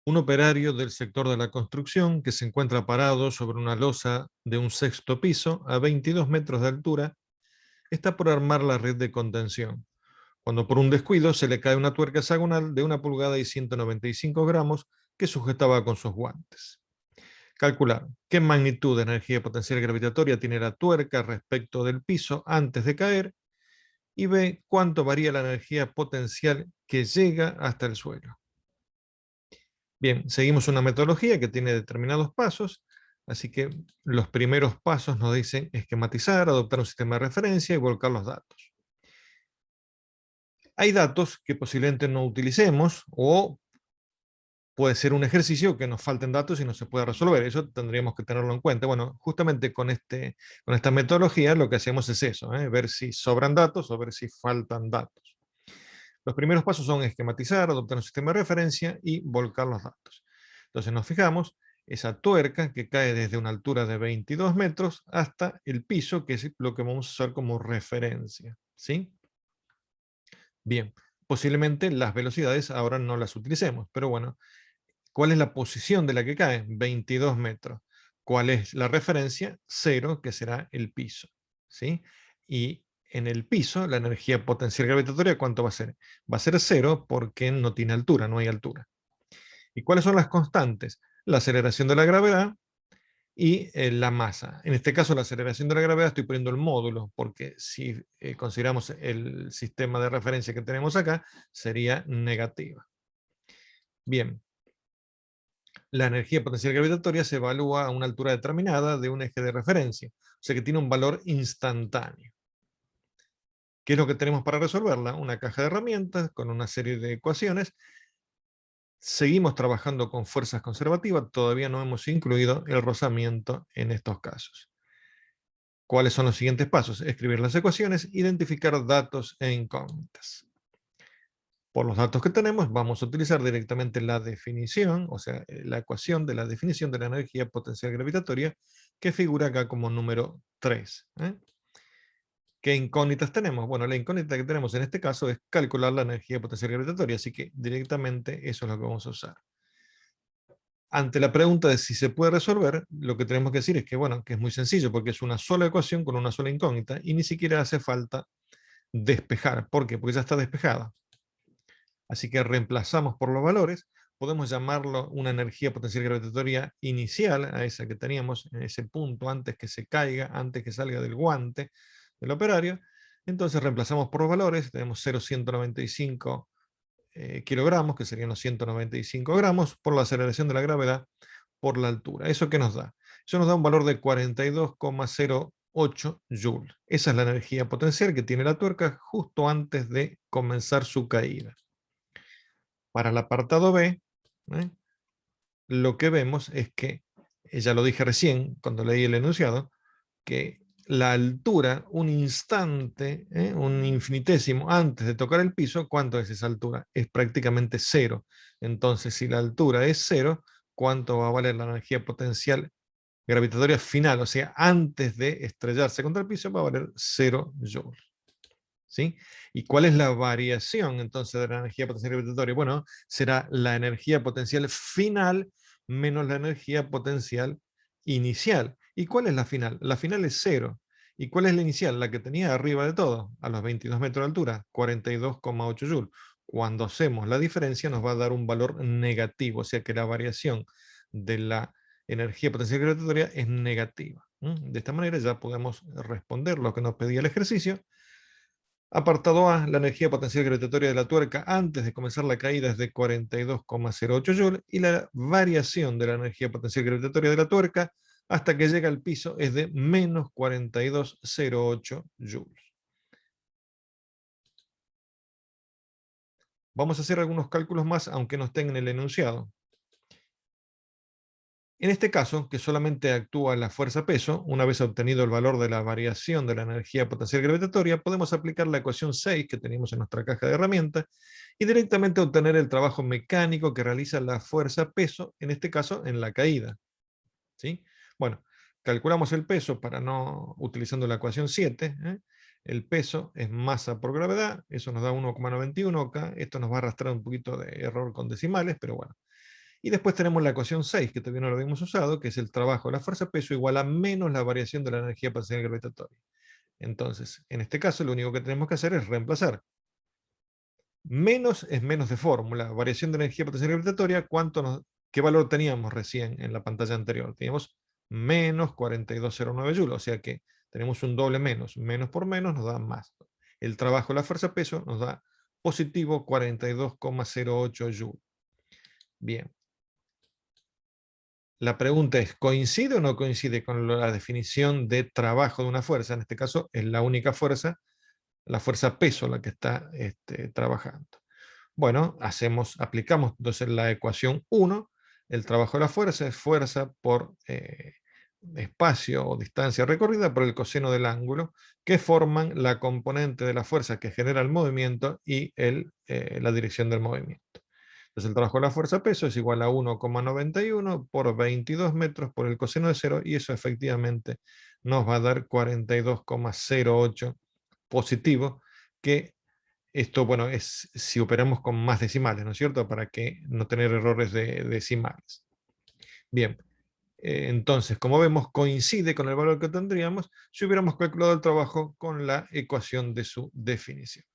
Un operario del sector de la construcción que se encuentra parado sobre una losa de un sexto piso a 22 metros de altura está por armar la red de contención, cuando por un descuido se le cae una tuerca hexagonal de 1 pulgada y 195 gramos que sujetaba con sus guantes. Calcular qué magnitud de energía potencial gravitatoria tiene la tuerca respecto del piso antes de caer y ve cuánto varía la energía potencial que llega hasta el suelo. Bien, seguimos una metodología que tiene determinados pasos, así que los primeros pasos nos dicen esquematizar, adoptar un sistema de referencia y volcar los datos. Hay datos que posiblemente no utilicemos o puede ser un ejercicio que nos falten datos y no se pueda resolver. Eso tendríamos que tenerlo en cuenta. Bueno, justamente con esta metodología lo que hacemos es eso, ver si sobran datos o ver si faltan datos. Los primeros pasos son esquematizar, adoptar un sistema de referencia y volcar los datos. Entonces nos fijamos esa tuerca que cae desde una altura de 22 metros hasta el piso, que es lo que vamos a usar como referencia. ¿Sí? Bien, posiblemente las velocidades ahora no las utilicemos, pero bueno, ¿cuál es la posición de la que cae? 22 metros. ¿Cuál es la referencia? 0, que será el piso. ¿Sí? Y en el piso, la energía potencial gravitatoria, ¿cuánto va a ser? Va a ser 0 porque no tiene altura, no hay altura. ¿Y cuáles son las constantes? La aceleración de la gravedad y la masa. En este caso, la aceleración de la gravedad estoy poniendo el módulo, porque si consideramos el sistema de referencia que tenemos acá, sería negativa. Bien, la energía potencial gravitatoria se evalúa a una altura determinada de un eje de referencia, o sea que tiene un valor instantáneo. ¿Qué es lo que tenemos para resolverla? Una caja de herramientas con una serie de ecuaciones. Seguimos trabajando con fuerzas conservativas, todavía no hemos incluido el rozamiento en estos casos. ¿Cuáles son los siguientes pasos? Escribir las ecuaciones, identificar datos e incógnitas. Por los datos que tenemos, vamos a utilizar directamente la definición, o sea, la ecuación de la definición de la energía potencial gravitatoria, que figura acá como número 3. ¿Qué incógnitas tenemos? Bueno, la incógnita que tenemos en este caso es calcular la energía potencial gravitatoria, así que directamente eso es lo que vamos a usar. Ante la pregunta de si se puede resolver, lo que tenemos que decir es que, bueno, que es muy sencillo, porque es una sola ecuación con una sola incógnita y ni siquiera hace falta despejar. ¿Por qué? Porque ya está despejada. Así que reemplazamos por los valores, podemos llamarlo una energía potencial gravitatoria inicial, a esa que teníamos en ese punto antes que se caiga, antes que salga del guante del operario. Entonces reemplazamos por los valores, tenemos 0,195 kilogramos, que serían los 195 gramos, por la aceleración de la gravedad, por la altura. ¿Eso qué nos da? Eso nos da un valor de 42,08 joules. Esa es la energía potencial que tiene la tuerca justo antes de comenzar su caída. Para el apartado B, ¿eh? Lo que vemos es que, ya lo dije recién cuando leí el enunciado, que la altura, un instante, un infinitésimo antes de tocar el piso, ¿cuánto es esa altura? Es prácticamente cero. Entonces, si la altura es cero, ¿cuánto va a valer la energía potencial gravitatoria final? O sea, antes de estrellarse contra el piso, va a valer 0 joules. ¿Sí? ¿Y cuál es la variación entonces de la energía potencial gravitatoria? Bueno, será la energía potencial final menos la energía potencial inicial. ¿Y cuál es la final? La final es cero. ¿Y cuál es la inicial? La que tenía arriba de todo, a los 22 metros de altura, 42,8 joules. Cuando hacemos la diferencia nos va a dar un valor negativo, o sea que la variación de la energía potencial gravitatoria es negativa. De esta manera ya podemos responder lo que nos pedía el ejercicio. Apartado A, la energía potencial gravitatoria de la tuerca antes de comenzar la caída es de 42,08 joules y la variación de la energía potencial gravitatoria de la tuerca hasta que llega al piso es de menos 42,08 joules. Vamos a hacer algunos cálculos más, aunque no estén en el enunciado. En este caso, que solamente actúa la fuerza-peso, una vez obtenido el valor de la variación de la energía potencial gravitatoria, podemos aplicar la ecuación 6 que teníamos en nuestra caja de herramientas y directamente obtener el trabajo mecánico que realiza la fuerza-peso, en este caso en la caída. ¿Sí? Bueno, calculamos el peso para no utilizando la ecuación 7. El peso es masa por gravedad, eso nos da 1,91 acá. Esto nos va a arrastrar un poquito de error con decimales, pero bueno. Y después tenemos la ecuación 6, que todavía no lo habíamos usado, que es el trabajo de la fuerza-peso igual a menos la variación de la energía parcial gravitatoria. Entonces, en este caso, lo único que tenemos que hacer es reemplazar. Menos es menos de fórmula. Variación de energía potencial gravitatoria, ¿qué valor teníamos recién en la pantalla anterior? Teníamos menos 4209 joules, o sea que tenemos un doble menos. Menos por menos nos da más. El trabajo de la fuerza-peso nos da positivo 42,08 joules. Bien. La pregunta es, ¿coincide o no coincide con la definición de trabajo de una fuerza? En este caso, es la única fuerza, la fuerza peso, la que está trabajando. Bueno, aplicamos entonces la ecuación 1, el trabajo de la fuerza es fuerza por espacio o distancia recorrida por el coseno del ángulo, que forman la componente de la fuerza que genera el movimiento y la dirección del movimiento. Entonces el trabajo de la fuerza peso es igual a 1,91 por 22 metros por el coseno de 0, y eso efectivamente nos va a dar 42,08 positivo, que esto, bueno, es si operamos con más decimales, ¿no es cierto? Para que no tener errores de decimales. Bien, entonces, como vemos, coincide con el valor que tendríamos si hubiéramos calculado el trabajo con la ecuación de su definición.